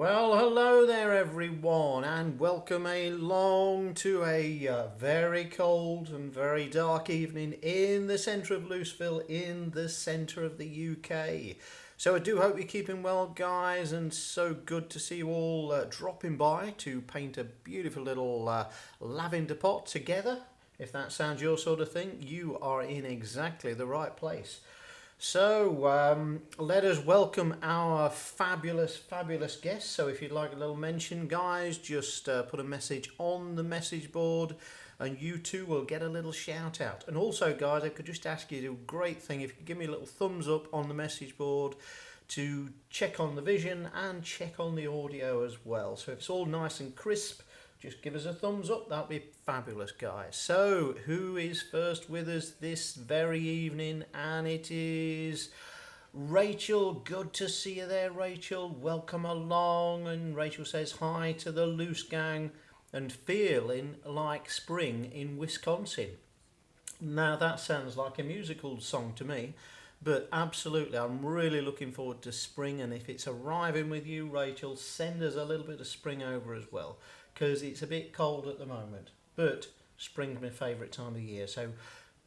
Well, hello there everyone, and welcome along to a very cold and very dark evening in the centre of Looseville, in the centre of the UK. So I do hope you're keeping well, guys, and so good to see you all dropping by to paint a beautiful little lavender pot together. If that sounds your sort of thing, you are in exactly the right place. So let us welcome our fabulous guest. So if you'd like a little mention, guys, just put a message on the message board and you too will get a little shout out. And also, guys, I could just ask you to do a great thing if you could give me a little thumbs up on the message board to check on the vision and check on the audio as well. So if it's all nice and crisp, just give us a thumbs up. That'd be fabulous, guys. So who is first with us this very evening? And it is Rachel. Good to see you there, Rachel. Welcome along. And Rachel says hi to the Loose Gang and feeling like spring in Wisconsin. Now that sounds like a musical song to me, but absolutely, I'm really looking forward to spring. And if it's arriving with you, Rachel, send us a little bit of spring over as well, because it's a bit cold at the moment, but spring's my favourite time of year. So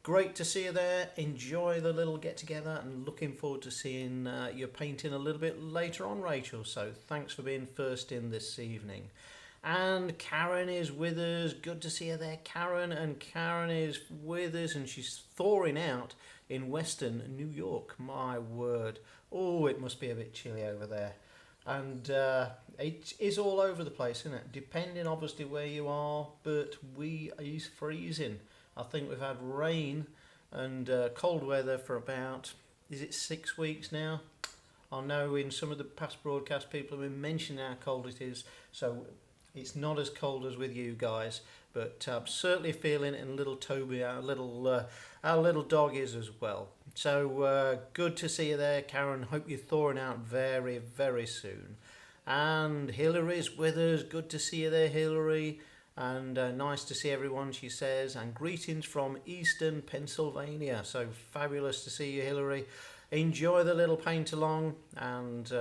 great to see you there. Enjoy the little get together and looking forward to seeing your painting a little bit later on, Rachel. So thanks for being first in this evening. And Karen is with us. Good to see you there, Karen. And Karen is with us and she's thawing out in Western New York. My word. Oh, it must be a bit chilly over there. And it is all over the place, isn't it? Depending obviously where you are, but is freezing. I think we've had rain and cold weather for about, is it 6 weeks now? I know in some of the past broadcast people have been mentioning how cold it is, so it's not as cold as with you guys, but I'm certainly feeling it, and little Toby, our little dog, is as well. So good to see you there, Karen. Hope you're thawing out very soon. And Hillary's with us. Good to see you there, Hillary. And nice to see everyone, she says. And greetings from Eastern Pennsylvania. So fabulous to see you, Hillary. Enjoy the little paint along, and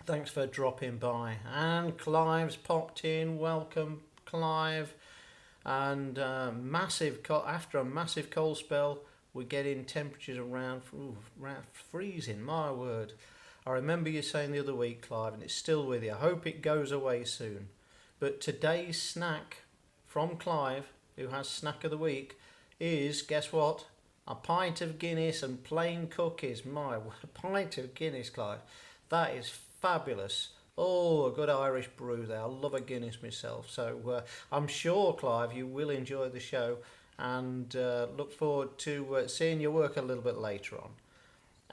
thanks for dropping by. And Clive's popped in. Welcome, Clive. And after a massive cold spell, we're getting temperatures around freezing. My word. I remember you saying the other week, Clive, and it's still with you. I hope it goes away soon. But today's snack from Clive, who has snack of the week, is, guess what? A pint of Guinness and plain cookies. My word, a pint of Guinness, Clive. That is fabulous. Oh, a good Irish brew there. I love a Guinness myself. So I'm sure, Clive, you will enjoy the show, and look forward to seeing your work a little bit later on.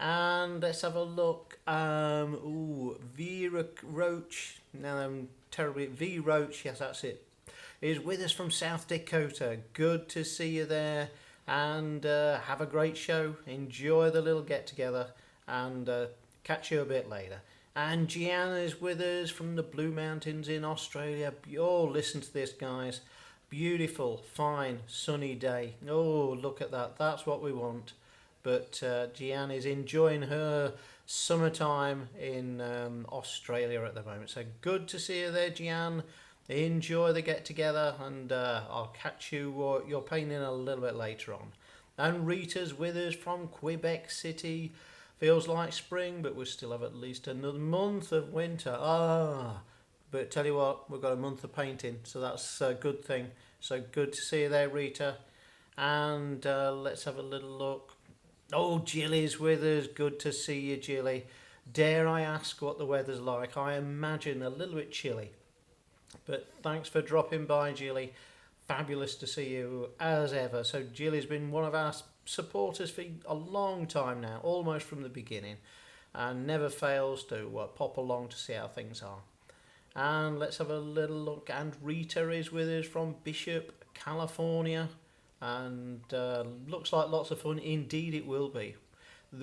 And let's have a look. Vera Roach. Now I'm terribly. V Roach, yes, that's it. Is with us from South Dakota. Good to see you there. And have a great show. Enjoy the little get together, and catch you a bit later. And Gianna is with us from the Blue Mountains in Australia. Oh, listen to this, guys. Beautiful, fine, sunny day. Oh, look at that. That's what we want. But Gianna is enjoying her summertime in Australia at the moment. So good to see you there, Gianna. Enjoy the get together, and I'll catch you your painting a little bit later on. And Rita's with us from Quebec City. Feels like spring, but we still have at least another month of winter. But tell you what, we've got a month of painting, so that's a good thing. So good to see you there, Rita. And let's have a little look. Oh, Jilly's with us. Good to see you, Jilly. Dare I ask what the weather's like? I imagine a little bit chilly. But thanks for dropping by, Jilly. Fabulous to see you as ever. So Jilly's been one of our supporters for a long time now, almost from the beginning, and never fails to pop along to see how things are. And let's have a little look. And Rita is with us from Bishop, California, and looks like lots of fun. Indeed it will be.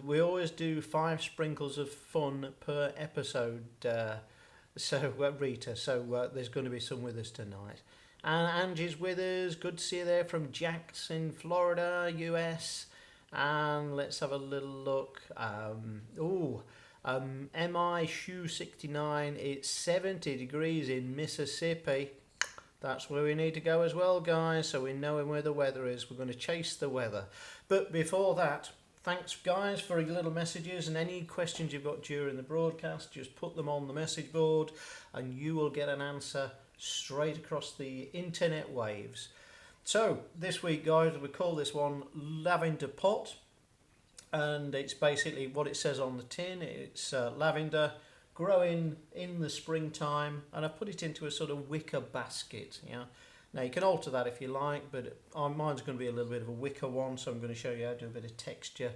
We always do 5 sprinkles of fun per episode, Rita, so there's going to be some with us tonight. And Angie's with us. Good to see you there from Jackson, Florida, US. And let's have a little look. MI Shoe 69, it's 70 degrees in Mississippi. That's where we need to go as well, guys, so we know where the weather is. We're going to chase the weather. But before that, thanks, guys, for your little messages, and any questions you've got during the broadcast, just put them on the message board and you will get an answer straight across the internet waves. So this week, guys, we call this one Lavender Pot, and it's basically what it says on the tin. It's lavender growing in the springtime, and I've put it into a sort of wicker basket. Now you can alter that if you like, but mine's going to be a little bit of a wicker one, so I'm going to show you how to do a bit of texture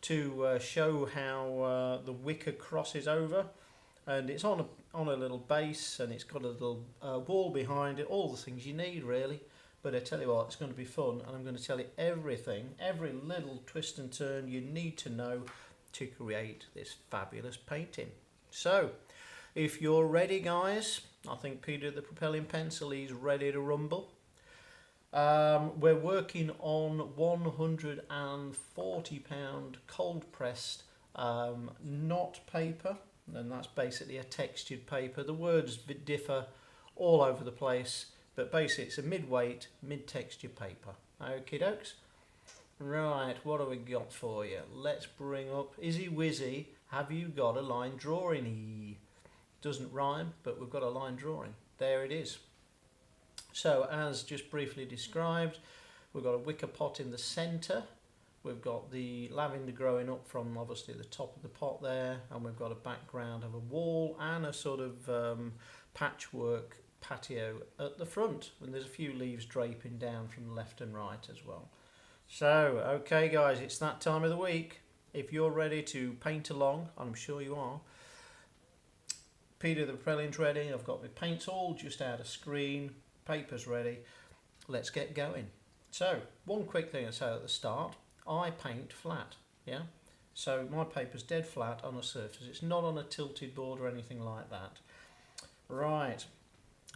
to show how the wicker crosses over. And it's on a little base, and it's got a little wall behind it, all the things you need really. But I tell you what, it's going to be fun, and I'm going to tell you everything, every little twist and turn you need to know to create this fabulous painting. So, if you're ready, guys, I think Peter the Propelling Pencil is ready to rumble. We're working on £140 cold pressed knot paper, and that's basically a textured paper. The words differ all over the place, but basically it's a mid-weight, mid-texture paper. Okie dokes. Right, what have we got for you? Let's bring up Izzy Wizzy. Have you got a line drawing? Doesn't rhyme, but we've got a line drawing. There it is. So, as just briefly described, we've got a wicker pot in the centre. We've got the lavender growing up from obviously the top of the pot there, and we've got a background of a wall and a sort of patchwork patio at the front, and there's a few leaves draping down from the left and right as well. So, okay guys, it's that time of the week. If you're ready to paint along, I'm sure you are. Peter the Propelling's ready. I've got my paints all just out of screen. Paper's ready. Let's get going. So, one quick thing I say at the start. I paint flat, yeah? So my paper's dead flat on a surface. It's not on a tilted board or anything like that. Right,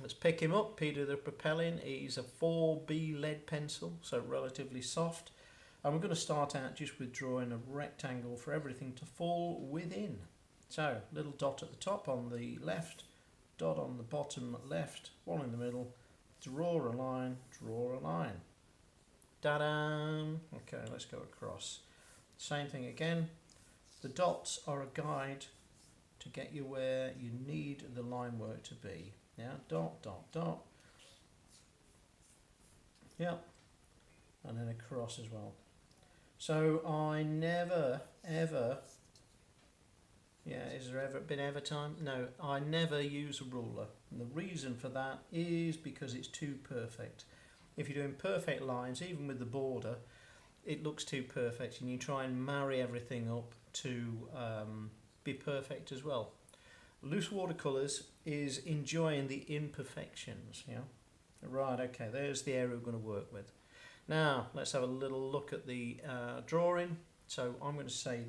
let's pick him up. Peter the Propelling. He's a 4B lead pencil, so relatively soft. And we're going to start out just with drawing a rectangle for everything to fall within. So, little dot at the top on the left, dot on the bottom left, one in the middle, draw a line, draw a line. Ta-da! Okay, let's go across. Same thing again. The dots are a guide to get you where you need the line work to be. Yeah, dot, dot, dot. Yep. And then across as well. So I never, ever... Yeah, is there ever been ever time? No, I never use a ruler. And the reason for that is because it's too perfect. If you're doing perfect lines, even with the border, it looks too perfect, and you try and marry everything up to be perfect as well. Loose watercolours is enjoying the imperfections. Yeah. Right. Okay. There's the area we're going to work with. Now let's have a little look at the drawing. So I'm going to say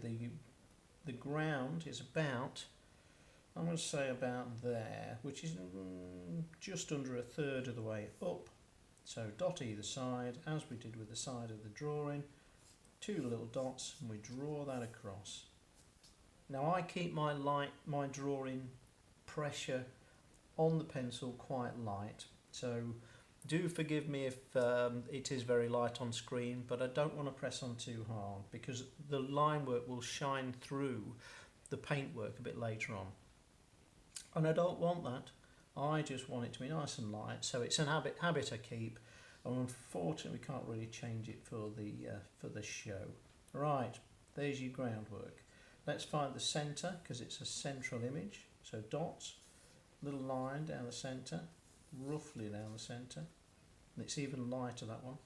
the ground is about, I'm going to say about there, which is just under a third of the way up. So dot either side, as we did with the side of the drawing, two little dots, and we draw that across. Now I keep my drawing pressure on the pencil quite light, so do forgive me if it is very light on screen, but I don't want to press on too hard because the line work will shine through the paintwork a bit later on. And I don't want that. I just want it to be nice and light, so it's an habit I keep, and unfortunately we can't really change it for the show. Right, there's your groundwork. Let's find the centre because it's a central image. So dots, little line down the centre, roughly down the centre, and it's even lighter, that one.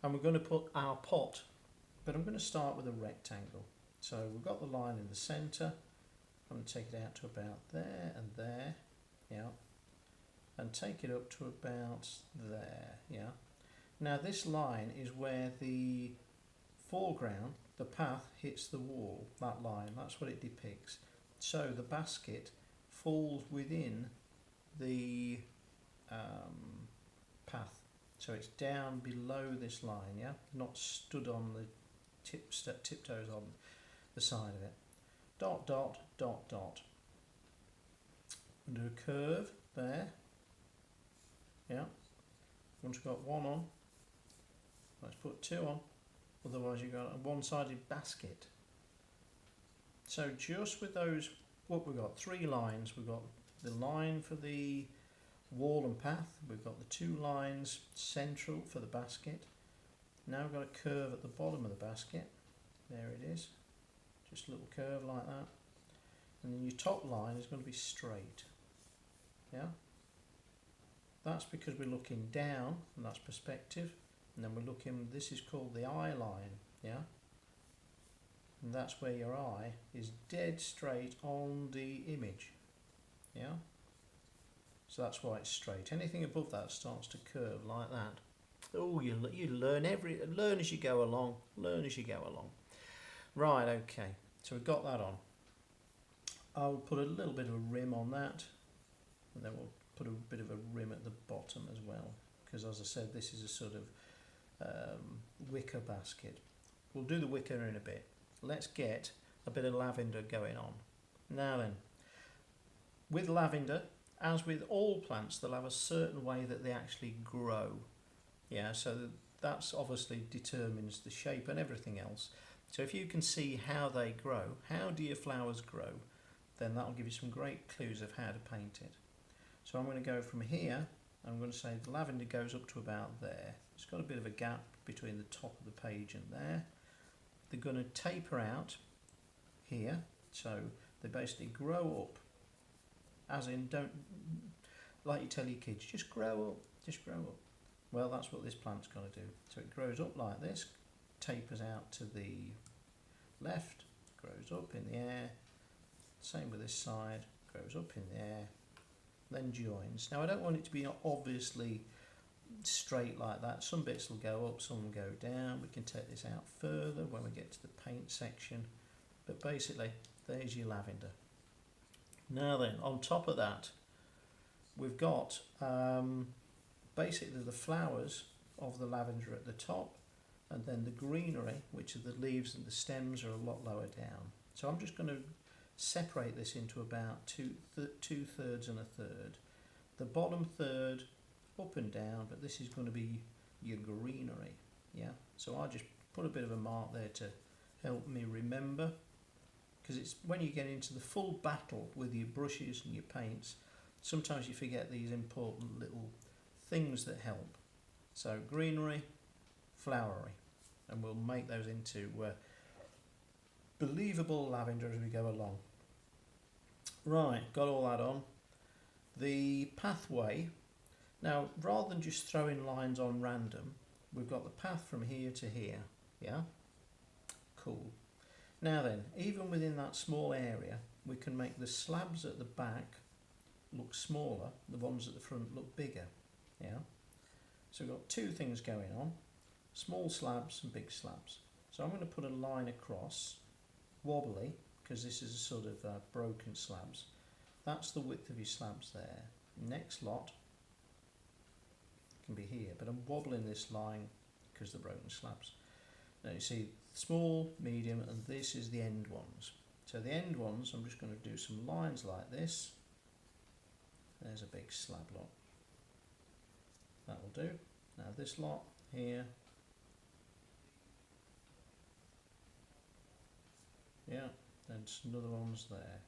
And we're going to put our pot, but I'm going to start with a rectangle. So we've got the line in the centre. I'm going to take it out to about there and there, yeah, and take it up to about there, yeah. Now this line is where the foreground, the path, hits the wall, that line, that's what it depicts. So the basket falls within the path, so it's down below this line, yeah, not stood on the tiptoes on the side of it. dot, dot, dot, dot. And do a curve there. Yeah. Once we've got one on, let's put two on. Otherwise you've got a one-sided basket. So just with those, what we've got, 3 lines. We've got the line for the wall and path. We've got the 2 lines central for the basket. Now we've got a curve at the bottom of the basket. There it is. Just a little curve like that. And then your top line is going to be straight. Yeah. That's because we're looking down, and that's perspective. And then we're looking, this is called the eye line. Yeah. And that's where your eye is dead straight on the image. Yeah. So that's why it's straight. Anything above that starts to curve like that. Oh, you learn as you go along. Learn as you go along. Right. Okay. So we've got that on. I'll put a little bit of a rim on that, and then we'll put a bit of a rim at the bottom as well, because as I said, this is a sort of wicker basket. We'll do the wicker in a bit. Let's get a bit of lavender going on. Now then, with lavender, as with all plants, they'll have a certain way that they actually grow. Yeah, so that's obviously determines the shape and everything else. So if you can see how they grow, how do your flowers grow, then that'll give you some great clues of how to paint it. So I'm going to go from here, I'm going to say the lavender goes up to about there. It's got a bit of a gap between the top of the page and there. They're going to taper out here, so they basically grow up, as in don't, like you tell your kids, just grow up, just grow up. Well, that's what this plant's got to do. So it grows up like this, tapers out to the left, grows up in the air, same with this side, grows up in the air, then joins. Now I don't want it to be obviously straight like that. Some bits will go up, some will go down. We can take this out further when we get to the paint section, but basically there's your lavender. Now then, on top of that we've got basically the flowers of the lavender at the top, and then the greenery, which are the leaves and the stems, are a lot lower down. So I'm just going to separate this into about two thirds and a third. The bottom third up and down, but this is going to be your greenery. Yeah, so I just put a bit of a mark there to help me remember, because it's when you get into the full battle with your brushes and your paints, sometimes you forget these important little things that help. So greenery, flowery, and we'll make those into believable lavender as we go along. Right, got all that on. The pathway, now rather than just throwing lines on random, we've got the path from here to here. Yeah, cool. Now then, even within that small area, we can make the slabs at the back look smaller, the ones at the front look bigger. Yeah, so we've got two things going on, small slabs and big slabs. So I'm going to put a line across, wobbly, because this is a sort of broken slabs. That's the width of your slabs there. Next lot can be here, but I'm wobbling this line because they're broken slabs. Now you see small, medium, and this is the end ones. So the end ones, I'm just going to do some lines like this. There's a big slab lot. That'll do. Now this lot here. Yeah, and another one's there.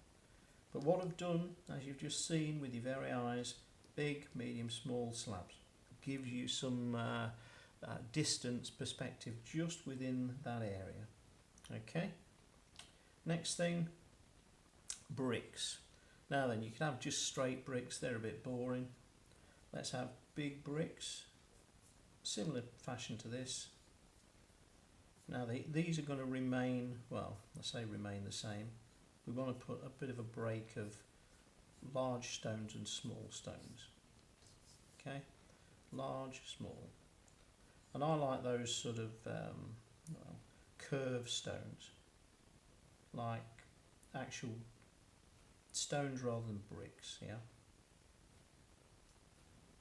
But what I've done, as you've just seen with your very eyes, big, medium, small slabs, gives you some distance perspective just within that area. Okay. Next thing, bricks. Now then, you can have just straight bricks, they're a bit boring. Let's have big bricks, similar fashion to this. Now these are going to remain, well, I say remain the same. We want to put a bit of a break of large stones and small stones. Okay, large, small. And I like those sort of well, curved stones, like actual stones rather than bricks, yeah.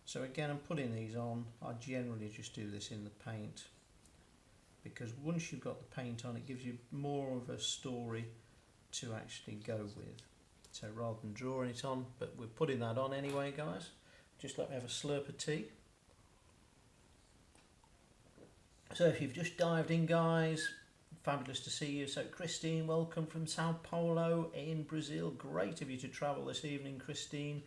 So again, I'm putting these on. I generally just do this in the paint, because once you've got the paint on, it gives you more of a story to actually go with. So rather than drawing it on, but we're putting that on anyway, guys. Just let me have a slurp of tea. So if you've just dived in, guys, fabulous to see you. So Christine, welcome from Sao Paulo in Brazil. Great of you to travel this evening, Christine.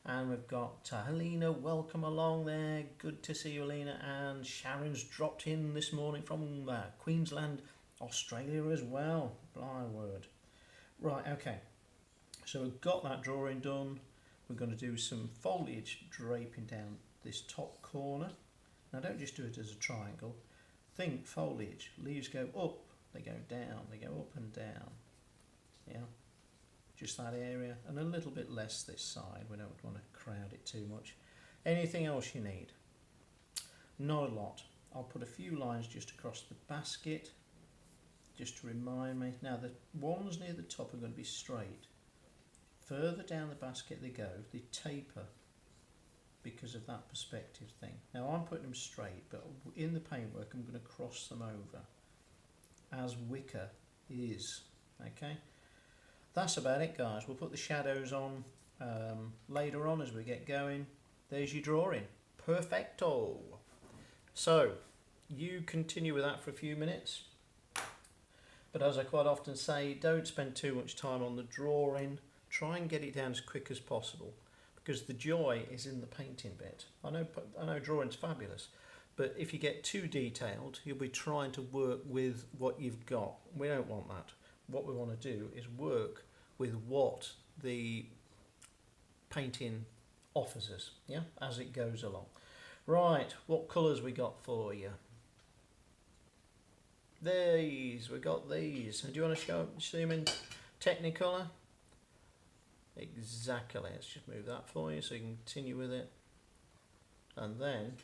And we've got Helena, welcome along there. Good to see you, Helena. And Sharon's dropped in this morning from Queensland, Australia as well. My word. Right, okay. So we've got that drawing done. We're going to do some foliage draping down this top corner. Now don't just do it as a triangle. Think foliage. Leaves go up, they go down, they go up and down. Yeah. Just that area, and a little bit less this side. We don't want to crowd it too much. Anything else you need? Not a lot. I'll put a few lines just across the basket, just to remind me. Now the ones near the top are going to be straight. Further down the basket they go, they taper because of that perspective thing. Now I'm putting them straight, but in the paintwork I'm going to cross them over, as wicker is. Okay. That's about it, guys. We'll put the shadows on later on as we get going. There's your drawing. Perfecto. So, you continue with that for a few minutes. But as I quite often say, don't spend too much time on the drawing. Try and get it down as quick as possible, because the joy is in the painting bit. I know drawing's fabulous, but if you get too detailed, you'll be trying to work with what you've got. We don't want that. What we want to do is work with what the painting offers us, yeah, as it goes along. Right, what colours we got for you? We got these. Do you want to see them in Technicolor? Exactly. Let's just move that for you so you can continue with it. And then,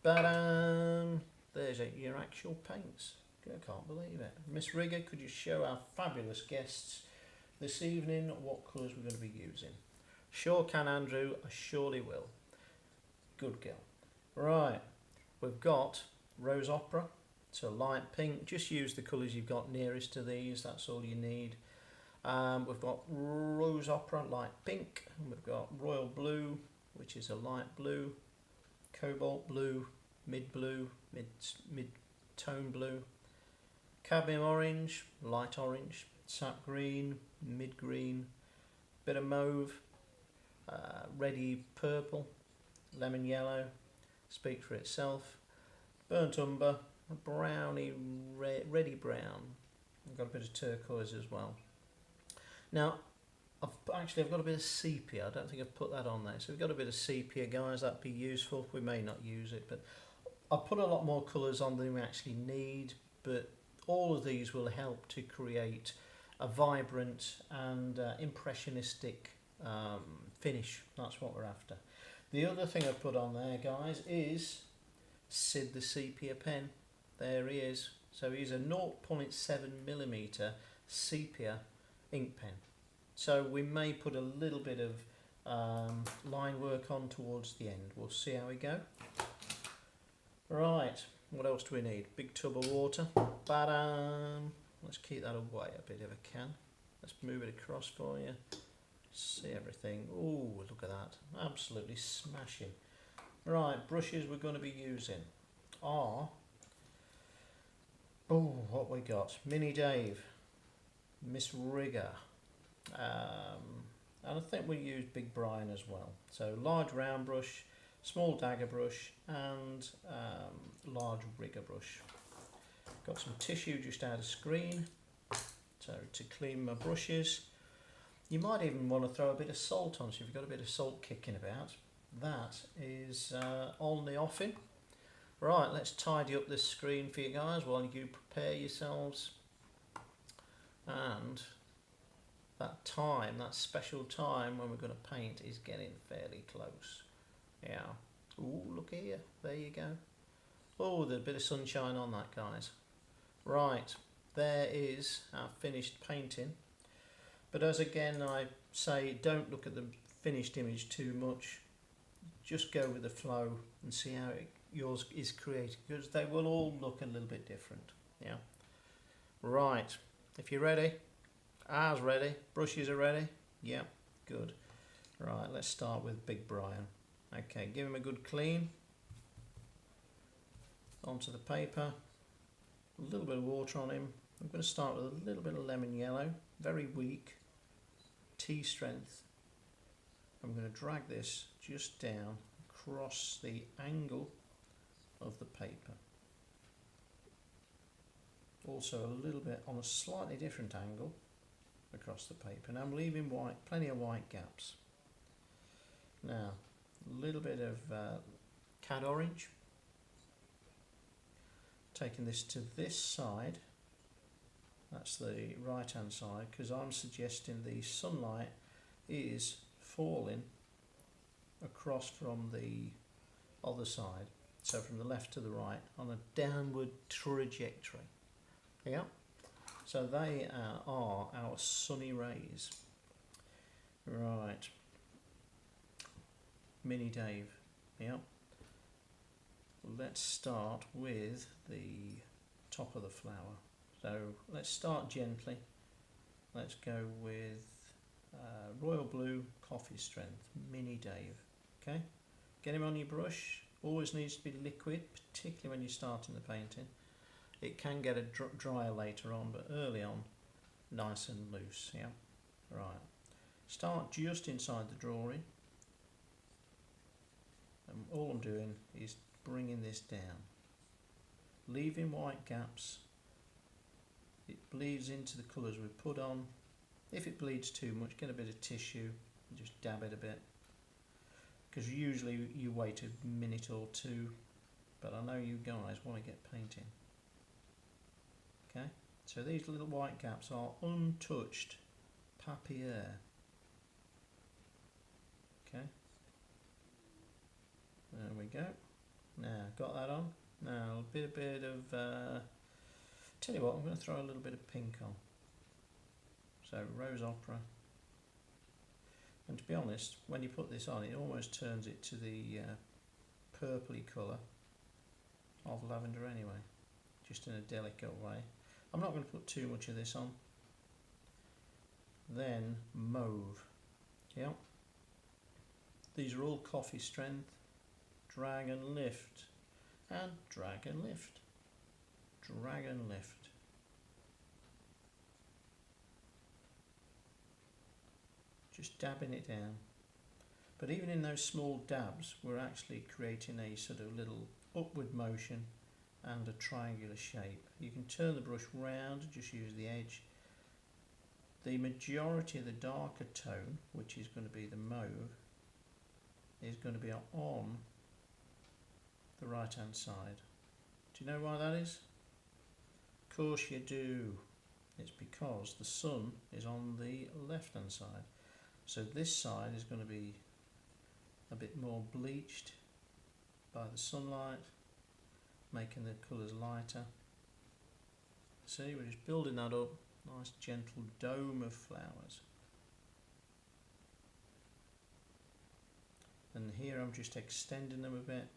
ba-dam! There's your actual paints. I can't believe it. Miss Rigger, could you show our fabulous guests this evening what colours we're going to be using? Sure can, Andrew. I surely will. Good girl. Right, we've got Rose Opera, so light pink. Just use the colours you've got nearest to these. That's all you need. We've got Rose Opera, light pink. And we've got Royal Blue, which is a light blue. Cobalt Blue, mid-blue, mid-tone blue. Cadmium Orange, light orange. Sap Green, mid-green. Bit of mauve. Reddy Purple. Lemon Yellow. Speaks for itself. Burnt Umber. Browny, reddy brown. I've got a bit of turquoise as well. Now, I've got a bit of sepia. I don't think I've put that on there. So we've got a bit of sepia, guys. That'd be useful. We may not use it, but I've put a lot more colours on than we actually need. But all of these will help to create a vibrant and impressionistic finish. That's what we're after. The other thing I've put on there, guys, is Sid the sepia pen. There he is. So he's a 0.7mm sepia ink pen. So we may put a little bit of line work on towards the end. We'll see how we go. Right, what else do we need? Big tub of water. Ba-dam. Let's keep that away a bit if I can. Let's move it across for you. See everything. Oh, look at that. Absolutely smashing. Right, brushes we're going to be using are... Oh, what we got? Mini Dave. Miss Rigger. And I think we use Big Brian as well. So large round brush, small dagger brush, and large rigger brush. Got some tissue just out of screen, so to clean my brushes. You might even want to throw a bit of salt on, so if you've got a bit of salt kicking about. That is on the offing. Right, let's tidy up this screen for you guys while you prepare yourselves. And that time, that special time when we're going to paint is getting fairly close. Yeah. Ooh, look here. There you go. Oh, there's a bit of sunshine on that, guys. Right, there is our finished painting. But as again I say, don't look at the finished image too much. Just go with the flow and see how yours is created, because they will all look a little bit different. Yeah. Right, if you're ready, Ours ready. Brushes are ready. Yep, good. Right, let's start with Big Brian. Okay, give him a good clean. Onto the paper. A little bit of water on him. I'm going to start with a little bit of lemon yellow, very weak, tea strength. I'm going to drag this just down across the angle of the paper. Also a little bit on a slightly different angle across the paper. Now I'm leaving white, plenty of white gaps. Now a little bit of cad orange. Taking this to this side, that's the right hand side, because I'm suggesting the sunlight is falling across from the other side, so from the left to the right on a downward trajectory. Yeah, so they are our sunny rays. Right, Mini Dave. Yeah, let's start with the top of the flower. So let's start gently. Let's go with Royal Blue Coffee Strength, Mini Dave. Okay, get him on your brush. Always needs to be liquid, particularly when you're starting the painting. It can get a drier later on, but early on, nice and loose. Yeah, right. Start just inside the drawing, and all I'm doing is bringing this down, leaving white gaps. It bleeds into the colours we put on. If it bleeds too much, get a bit of tissue and just dab it a bit, because usually you wait a minute or two, but I know you guys want to get painting. Okay, so these little white gaps are untouched papier. Okay, there we go. Now, got that on. Now, a bit of, tell you what, I'm going to throw a little bit of pink on. So, Rose Opera. And to be honest, when you put this on, it almost turns it to the purpley colour of Lavender anyway, just in a delicate way. I'm not going to put too much of this on. Then, Mauve. Yeah. These are all coffee strength. Drag and lift, and drag and lift, drag and lift. Just dabbing it down. But even in those small dabs, we're actually creating a sort of little upward motion and a triangular shape. You can turn the brush round, just use the edge. The majority of the darker tone, which is going to be the mauve, is going to be on the right hand side. Do you know why that is? Of course you do. It's because the sun is on the left hand side. So this side is going to be a bit more bleached by the sunlight, making the colours lighter. See, we're just building that up. Nice gentle dome of flowers. And here I'm just extending them a bit,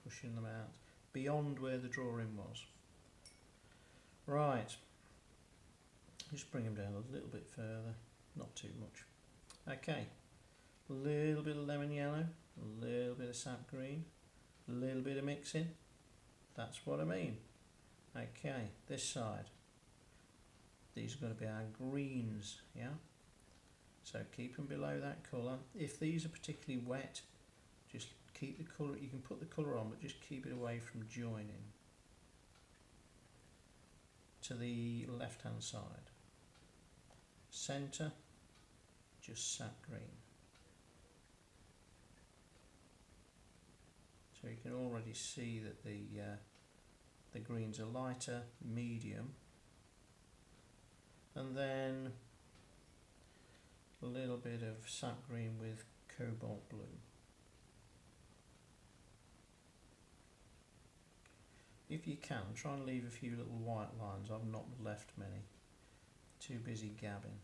pushing them out beyond where the drawing was. Right, just bring them down a little bit further, not too much. Okay, a little bit of lemon yellow, a little bit of sap green, a little bit of mixing. That's what I mean. Okay, this side. These are going to be our greens, yeah? So keep them below that colour. If these are particularly wet, just keep the colour, you can put the colour on, but just keep it away from joining. To the left hand side. Centre, just sap green. So you can already see that the greens are lighter, medium, and then a little bit of sap green with cobalt blue. If you can, try and leave a few little white lines. I've not left many. Too busy gabbing.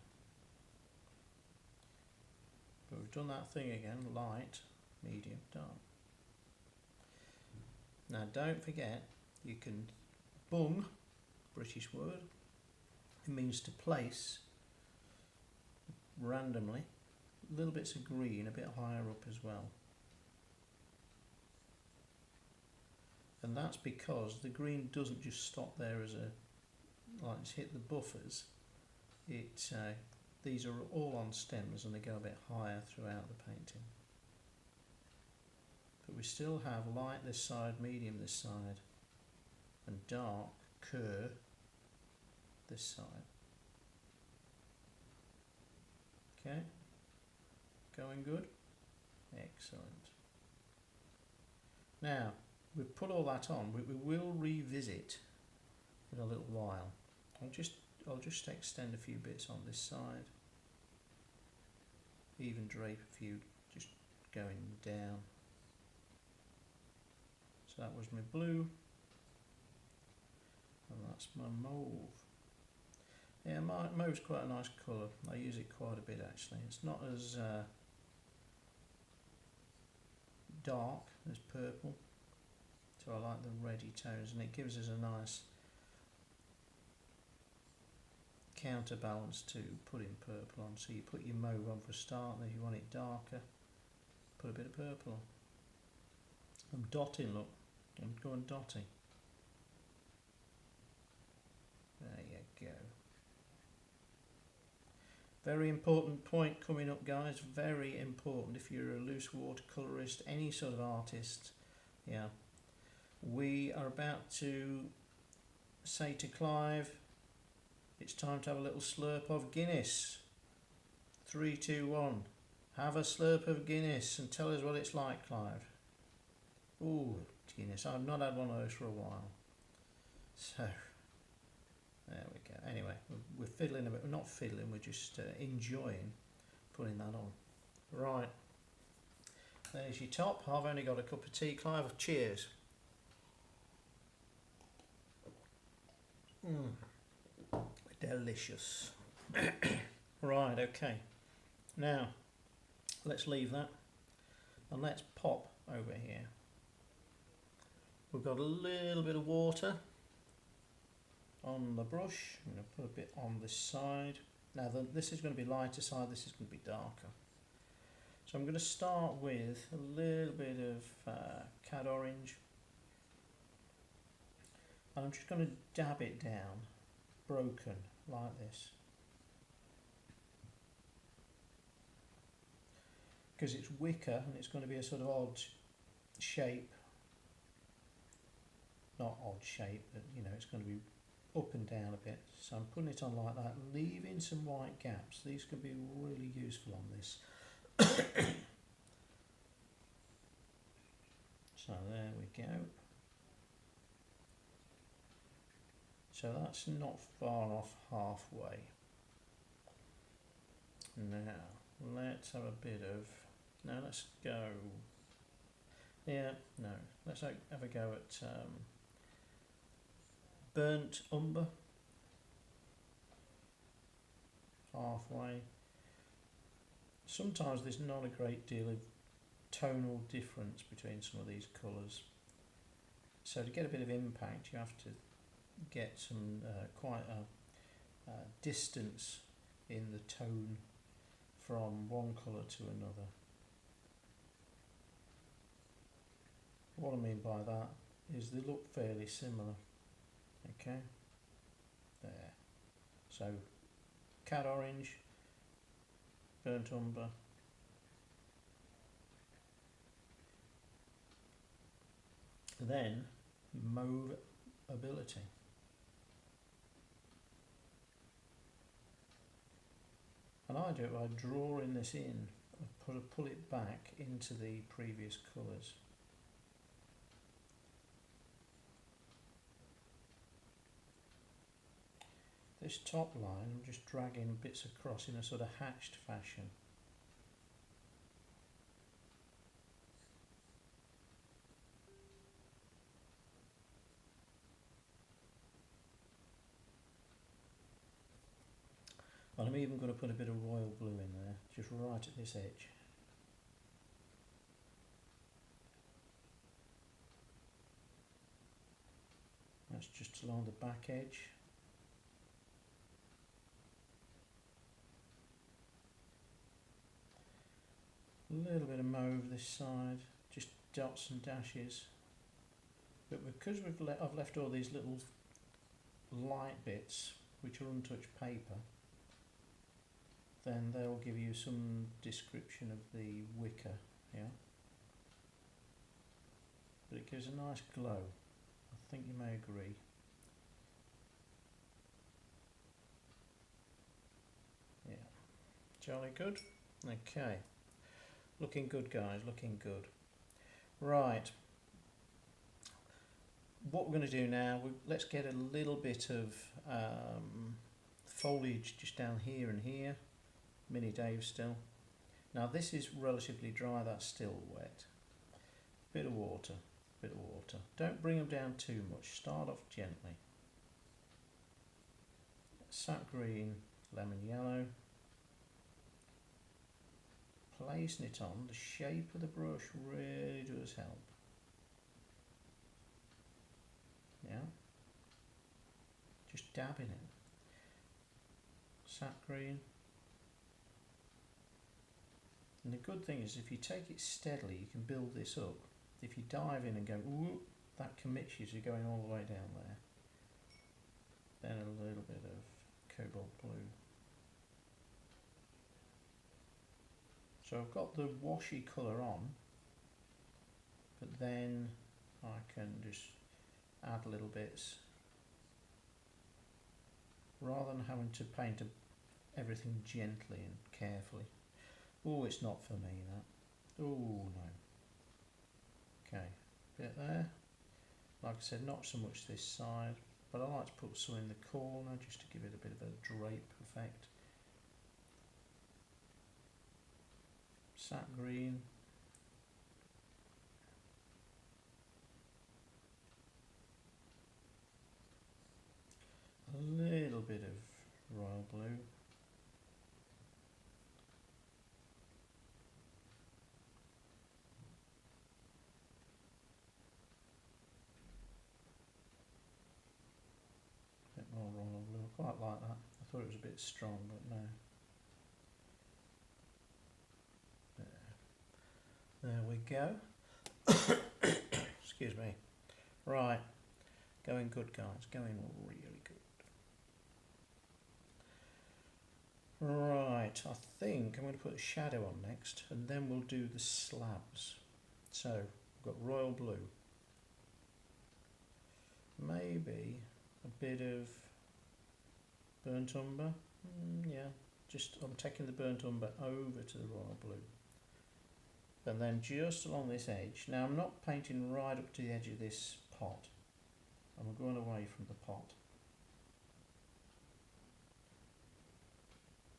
But we've done that thing again, light, medium, dark. Now don't forget, you can bung, British word, it means to place randomly little bits of green a bit higher up as well. And that's because the green doesn't just stop there as a, like it's hit the buffers. These are all on stems and they go a bit higher throughout the painting. But we still have light this side, medium this side, and dark, cur, this side. Okay, going good? Excellent. Now, we've put all that on, we will revisit in a little while. I'll just extend a few bits on this side, even drape a few just going down. So that was my blue, and that's my mauve. Yeah, mauve's quite a nice colour. I use it quite a bit actually. It's not as dark as purple, so I like the reddy tones, and it gives us a nice counterbalance to putting purple on. So you put your mauve on for a start, and if you want it darker, put a bit of purple on. I'm dotting, look. I'm going dotting. There you go. Very important point coming up, guys. Very important if you're a loose watercolourist, any sort of artist. Yeah. We are about to say to Clive, it's time to have a little slurp of Guinness. 3, 2, 1. Have a slurp of Guinness and tell us what it's like, Clive. Ooh, Guinness. I've not had one of those for a while. So, there we go. Anyway, we're fiddling a bit. We're not fiddling, we're just enjoying putting that on. Right. There's your top. I've only got a cup of tea, Clive. Cheers. Delicious. Right, okay. Now, let's leave that and let's pop over here. We've got a little bit of water on the brush. I'm going to put a bit on this side. Now this is going to be lighter side, this is going to be darker. So I'm going to start with a little bit of cad orange. And I'm just going to dab it down, broken, like this. Because it's wicker and it's going to be a sort of odd shape. Not odd shape, but you know, it's going to be up and down a bit. So I'm putting it on like that, leaving some white gaps. These could be really useful on this. So there we go. So that's not far off halfway. Now, let's have a bit of, now let's go, yeah, no, let's have a go at burnt umber, halfway. Sometimes there's not a great deal of tonal difference between some of these colours. So to get a bit of impact, you have to get some quite a distance in the tone from one colour to another. What I mean by that is they look fairly similar. Okay, there. So cad orange, burnt umber, then mauve ability. And I do it by drawing this in and pull it back into the previous colours. This top line, I'm just dragging bits across in a sort of hatched fashion. And I'm even going to put a bit of royal blue in there, just right at this edge. That's just along the back edge. little bit of mauve this side, just dots and dashes. But because I've left all these little light bits, which are untouched paper, then they'll give you some description of the wicker here. But it gives a nice glow. I think you may agree. Yeah, jolly good. Okay, looking good, guys, looking good. Right, what we're going to do now, let's get a little bit of foliage just down here and here. Mini Dave still. Now this is relatively dry, that's still wet. Bit of water, bit of water. Don't bring them down too much, start off gently. Sap green, lemon yellow. Placing it on, the shape of the brush really does help. Yeah, just dabbing it. Sap green. And the good thing is if you take it steadily you can build this up. If you dive in and go, ooh, that commits you to going all the way down there. Then a little bit of cobalt blue. So I've got the washy colour on, but then I can just add little bits rather than having to paint everything gently and carefully. Oh, it's not for me, that. Oh no. Okay, bit there. Like I said, not so much this side, but I like to put some in the corner just to give it a bit of a drape effect. Sap green. A little bit of royal blue. A bit more royal blue. I quite like that. I thought it was a bit strong, but no. There we go. Excuse me. Right, going good, guys, going really good. Right, I think I'm going to put a shadow on next and then we'll do the slabs. So, we've got royal blue. Maybe a bit of burnt umber. Yeah, just I'm taking the burnt umber over to the royal blue. And then just along this edge. Now I'm not painting right up to the edge of this pot. I'm going away from the pot.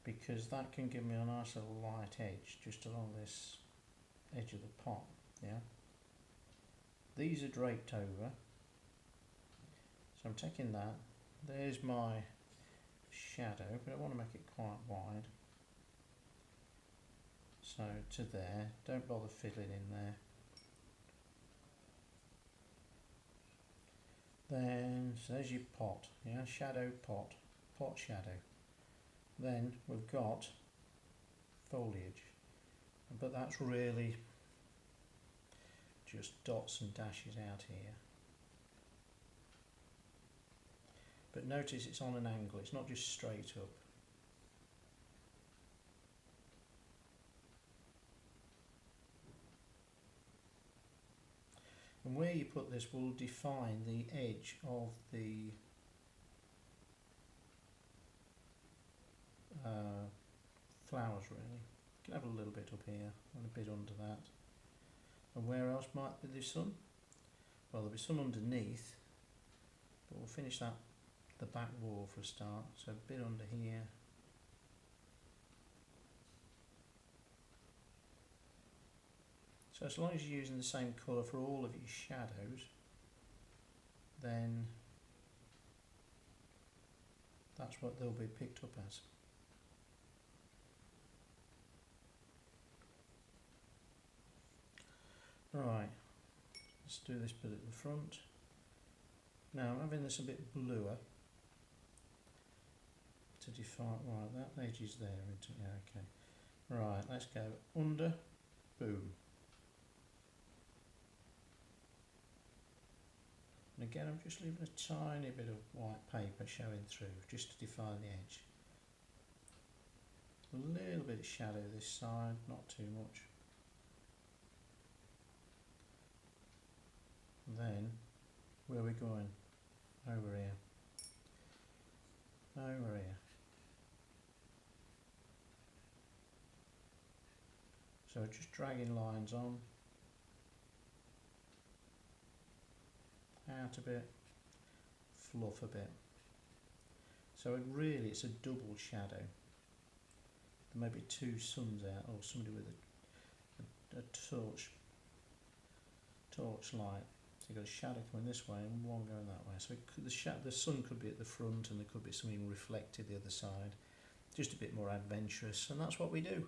Because that can give me a nice little light edge just along this edge of the pot. Yeah. These are draped over. So I'm taking that. There's my shadow, but I want to make it quite wide. So to there, don't bother fiddling in there. Then, so there's your pot, yeah, shadow, pot, pot, shadow. Then we've got foliage, but that's really just dots and dashes out here. But notice it's on an angle, it's not just straight up. And where you put this will define the edge of the flowers really. You can have a little bit up here and a bit under that. And where else might be the sun? Well, there'll be some underneath, but we'll finish that, the back wall for a start. So a bit under here. So as long as you're using the same colour for all of your shadows, then that's what they'll be picked up as. Right, let's do this bit at the front. Now I'm having this a bit bluer to define, right, that edge is there, isn't it? Yeah, okay. Right, let's go under Boom. And again, I'm just leaving a tiny bit of white paper showing through, just to define the edge. A little bit of shadow this side, not too much. And then, where are we going? Over here. Over here. So just dragging lines on, out a bit, fluff a bit. So really it's a double shadow. There may be two suns out, or somebody with a torch light. So you've got a shadow coming this way and one going that way. So it could, the sun could be at the front and there could be something reflected the other side. Just a bit more adventurous, and that's what we do.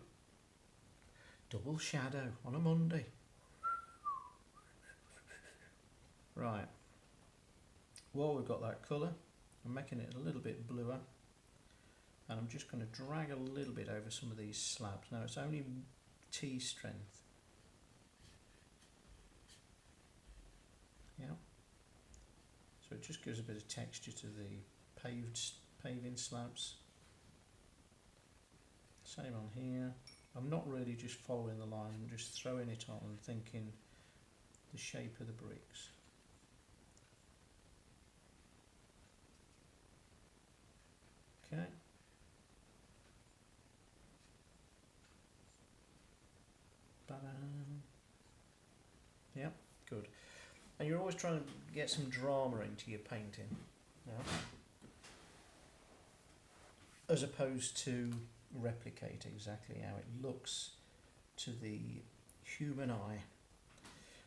Double shadow on a Monday. Right. Well, we've got that colour. I'm making it a little bit bluer. And I'm just going to drag a little bit over some of these slabs. Now it's only T strength. Yeah. So it just gives a bit of texture to the paving slabs. Same on here. I'm not really just following the line, I'm just throwing it on and thinking the shape of the bricks. Okay. Yep, good. And you're always trying to get some drama into your painting, as opposed to replicate exactly how it looks to the human eye.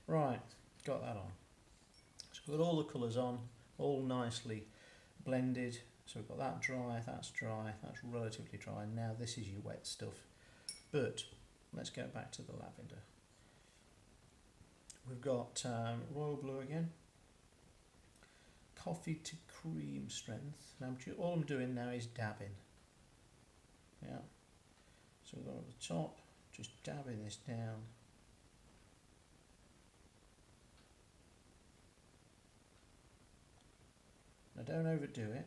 Right, got that on. So we've got all the colours on, all nicely blended. So we've got that dry, that's relatively dry. Now this is your wet stuff. But let's go back to the lavender. We've got royal blue again. Coffee to cream strength. Now all I'm doing now is dabbing. Yeah. So we've got at the top, just dabbing this down. Now don't overdo it.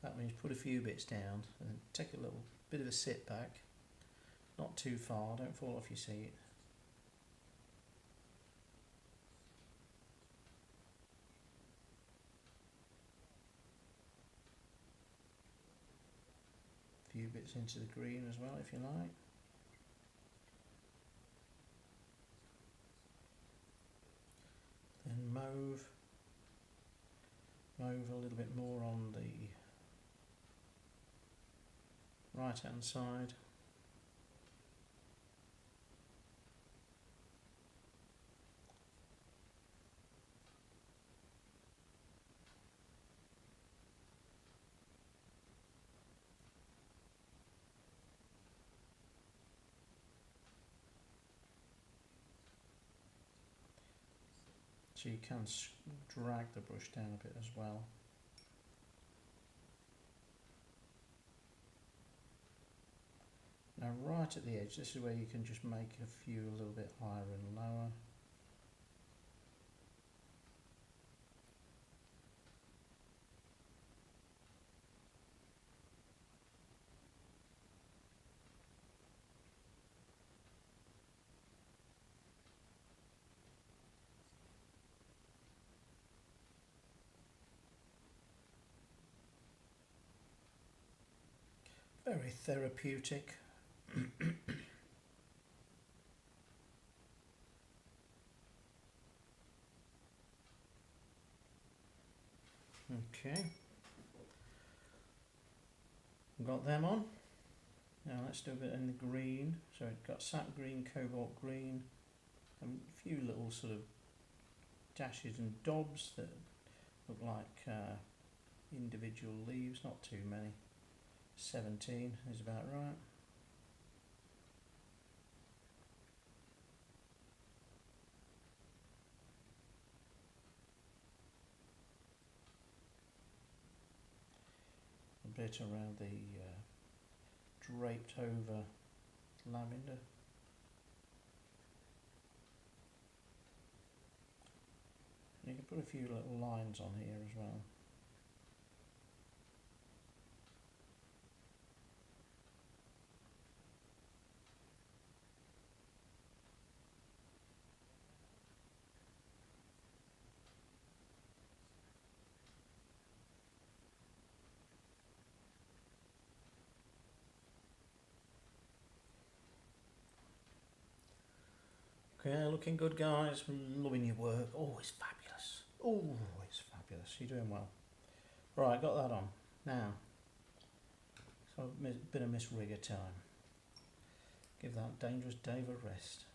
That means put a few bits down and then take a little bit of a sit back. Not too far, don't fall off your seat. A few bits into the green as well if you like. Then mauve a little bit more on the right hand side. So you can drag the brush down a bit as well. Now right at the edge, this is where you can just make a few a little bit higher and lower. Very therapeutic. Okay, got them on. Now let's do a bit in the green. So it got sap green, cobalt green, and a few little sort of dashes and dobs that look like individual leaves, not too many. 17 is about right. A bit around the draped over lavender. You can put a few little lines on here as well. Okay, looking good, guys. Loving your work. Oh, it's fabulous. Oh, it's fabulous. You're doing well. Right, got that on. Now, so a bit of Miss Rigger time. Give that dangerous Dave a rest.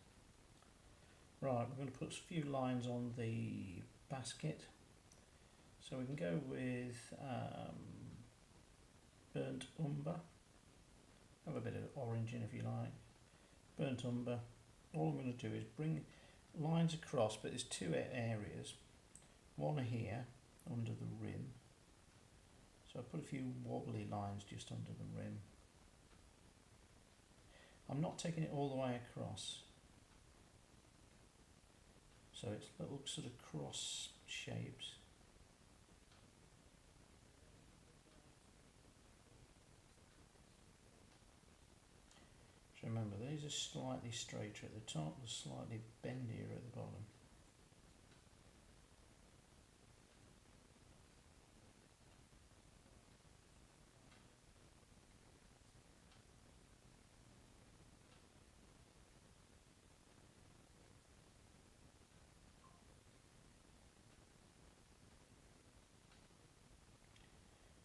Right, we're going to put a few lines on the basket. So we can go with burnt umber. Have a bit of orange in if you like. Burnt umber. All I'm going to do is bring lines across, but there's two areas. One here under the rim. So I put a few wobbly lines just under the rim. I'm not taking it all the way across. So it's little sort of cross shapes. So remember, these are slightly straighter at the top, they're slightly bendier at the bottom.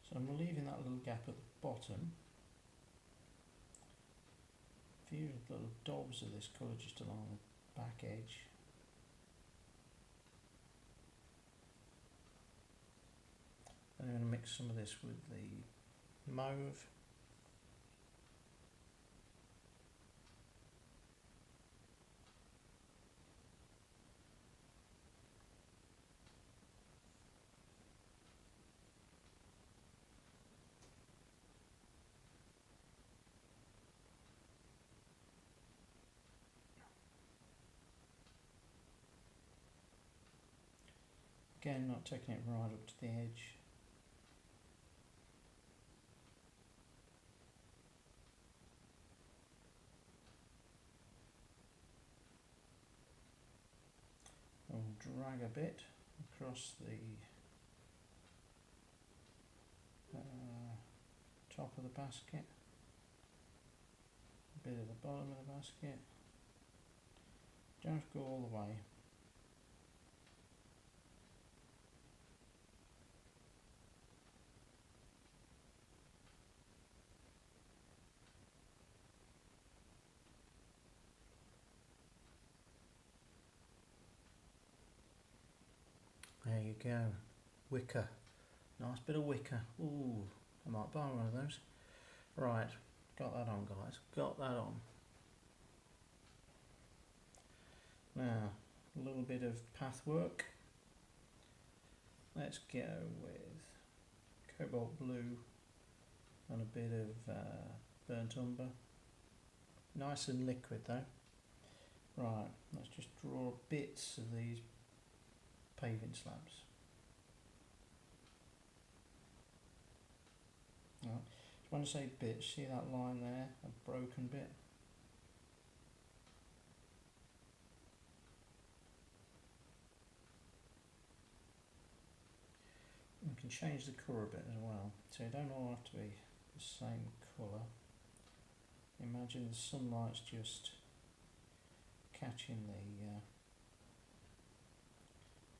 So I'm leaving that little gap at the bottom. A few little dobs of this colour just along the back edge. And I'm going to mix some of this with the mauve. Again, not taking it right up to the edge. I'll drag a bit across the top of the basket, a bit at the bottom of the basket. Don't have to go all the way. There you go, wicker, nice bit of wicker. Ooh, I might buy one of those. Right, got that on, guys, got that on. Now, a little bit of path work. Let's go with cobalt blue and a bit of burnt umber. Nice and liquid though. Right, let's just draw bits of these paving slabs. Right. So when I say bits, see that line there, a broken bit? You can change the colour a bit as well, so you don't all have to be the same colour. Imagine the sunlight's just catching the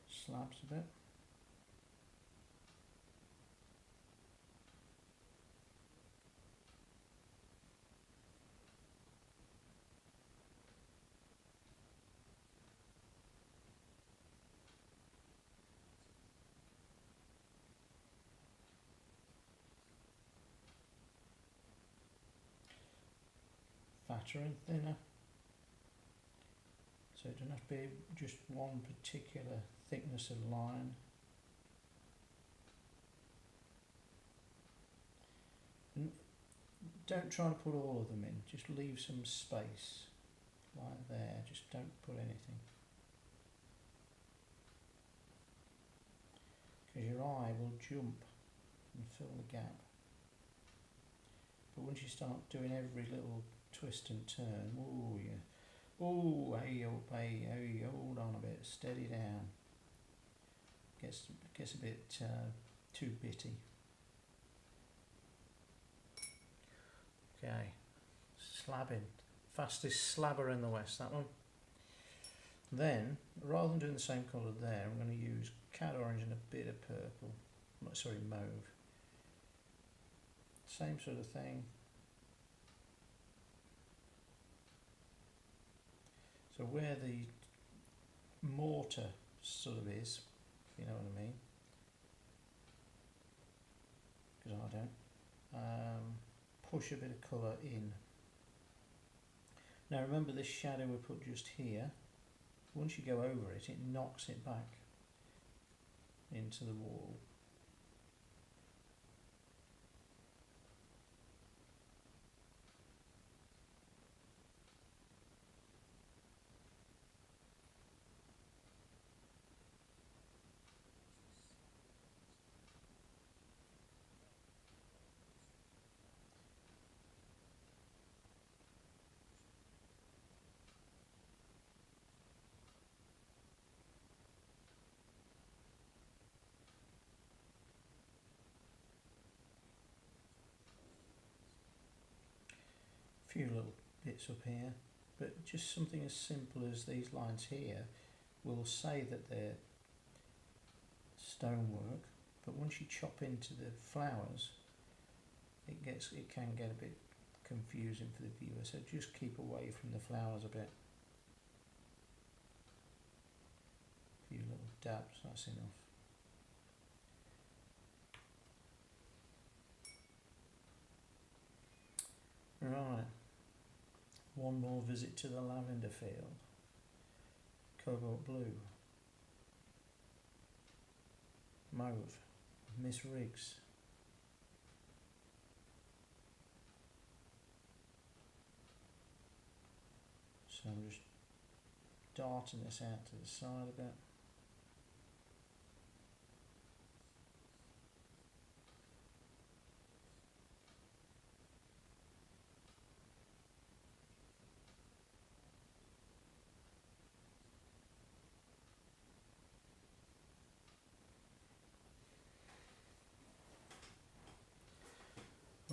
slabs a bit. Fatter and thinner, so it doesn't have to be just one particular thickness of line. And don't try to put all of them in, just leave some space, like there, just don't put anything. Because your eye will jump and fill the gap. But once you start doing every little twist and turn, oh yeah, oh hey up, hey, hold on a bit, steady down. Gets a bit too bitty. Okay, slabbing, fastest slabber in the West, that one. Then, rather than doing the same colour there, I'm going to use cad orange and a bit of purple, sorry, mauve. Same sort of thing. So where the mortar sort of is, you know what I mean, because I don't, push a bit of colour in. Now remember this shadow we put just here, once you go over it, it knocks it back into the wall. Few little bits up here, but just something as simple as these lines here will say that they're stonework, but once you chop into the flowers, it can get a bit confusing for the viewer, so just keep away from the flowers a bit. A few little dabs, that's enough. Right, one more visit to the lavender field. Cobalt blue, mauve, Miss Riggs. So I'm just darting this out to the side a bit.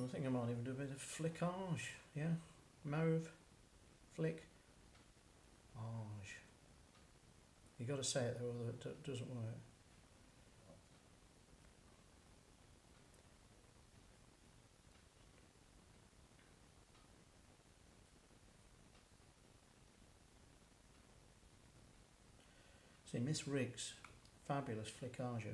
I think I might even do a bit of flickage, yeah, mauve, flick, age. You got to say it though, or it doesn't work. See, Miss Riggs, fabulous flickage.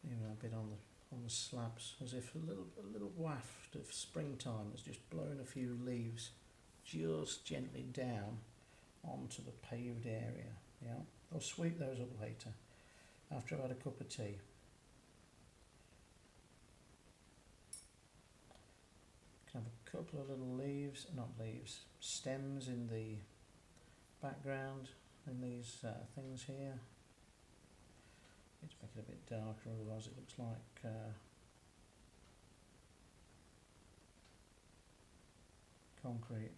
Even a bit on the slabs, as if a little waft of springtime has just blown a few leaves just gently down onto the paved area. Yeah, I'll sweep those up later after I've had a cup of tea. Can have a couple of little leaves, not leaves, stems in the background in these things here. Need to make it a bit darker, otherwise it looks like concrete.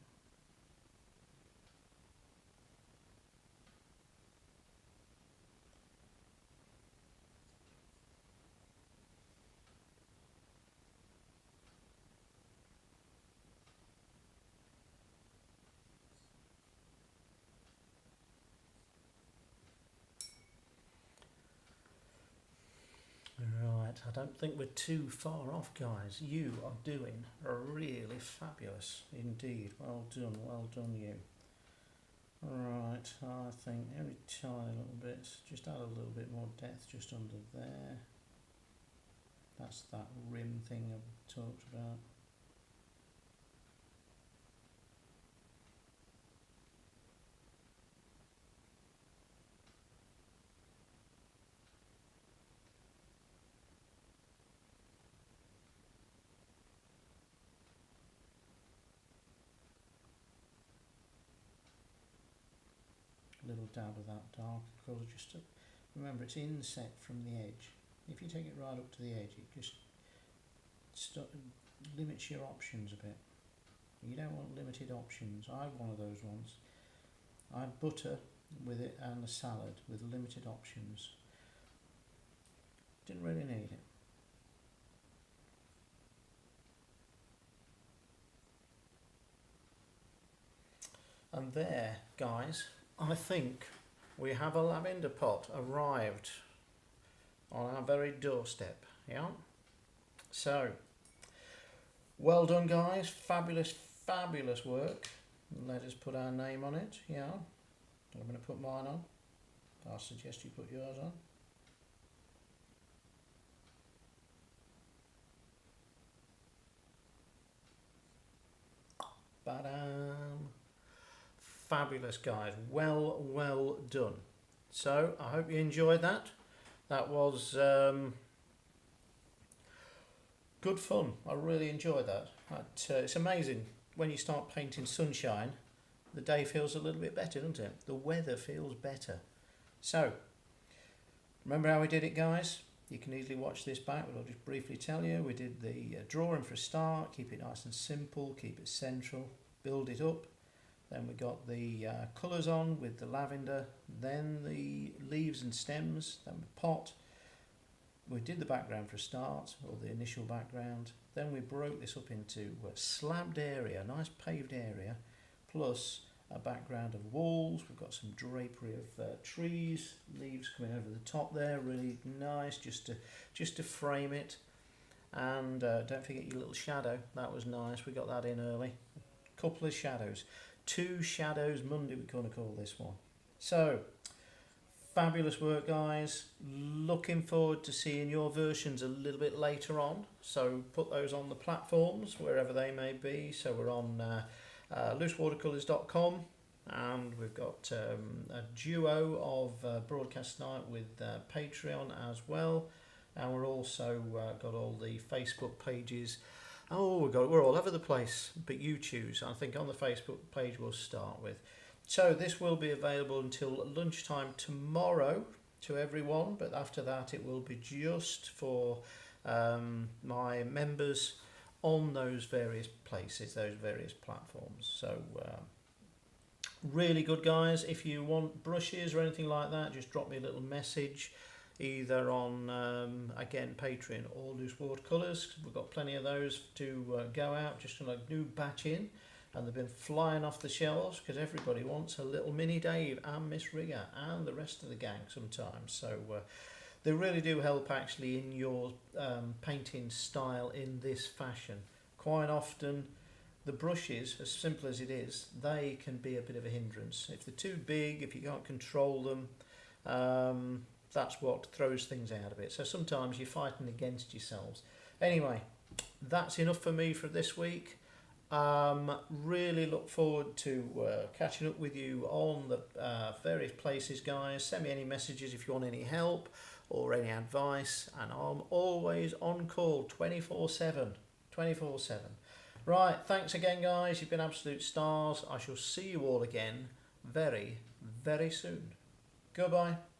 Right, I don't think we're too far off, guys. You are doing really fabulous indeed. Well done you. Right, I think every tiny little bit, just add a little bit more depth just under there. That's that rim thing I've talked about. dab of that dark colour, just to remember it's inset from the edge. If you take it right up to the edge, it just limits your options a bit. You don't want limited options. I have one of those ones. I have butter with it and a salad with limited options. Didn't really need it. And there, guys, I think we have a lavender pot arrived on our very doorstep. Yeah. So, well done, guys. Fabulous, fabulous work. Let us put our name on it. Yeah. I'm going to put mine on. I suggest you put yours on. Ba-dam. Fabulous, guys. Well done. So I hope you enjoyed that. That was good fun. I really enjoyed that. It's amazing when you start painting sunshine, the day feels a little bit better, doesn't it? The weather feels better. So remember how we did it, guys? You can easily watch this back, but I'll just briefly tell you. We did the drawing for a start, keep it nice and simple, keep it central, build it up. Then we got the colours on with the lavender, then the leaves and stems, then the pot. We did the background for a start, or the initial background. Then we broke this up into a slabbed area, a nice paved area, plus a background of walls. We've got some drapery of trees, leaves coming over the top there, really nice, just to frame it. And don't forget your little shadow, that was nice, we got that in early. Couple of shadows. 2 Shadows Monday we're going to call this one. So, fabulous work, guys. Looking forward to seeing your versions a little bit later on. So put those on the platforms, wherever they may be. So we're on Loosewatercolours.com, and we've got a duo of broadcast night with Patreon as well. And we're also got all the Facebook pages. Oh, we're all over the place, but you choose. I think on the Facebook page we'll start with. So this will be available until lunchtime tomorrow to everyone, but after that it will be just for my members on those various places, those various platforms. So really good, guys. If you want brushes or anything like that, just drop me a little message, either on again Patreon or Loose Watercolours. We've got plenty of those to go out, just a new batch in, and they've been flying off the shelves because everybody wants a little mini Dave and Miss Rigger and the rest of the gang sometimes. So they really do help actually in your painting style in this fashion. Quite often the brushes, as simple as it is, they can be a bit of a hindrance. If they're too big, if you can't control them, that's what throws things out of it. So sometimes you're fighting against yourselves. Anyway, that's enough for me for this week. Really look forward to catching up with you on the various places, guys. Send me any messages if you want any help or any advice, and I'm always on call 24/7. 24/7. Right, thanks again, guys. You've been absolute stars. I shall see you all again very, very soon. Goodbye.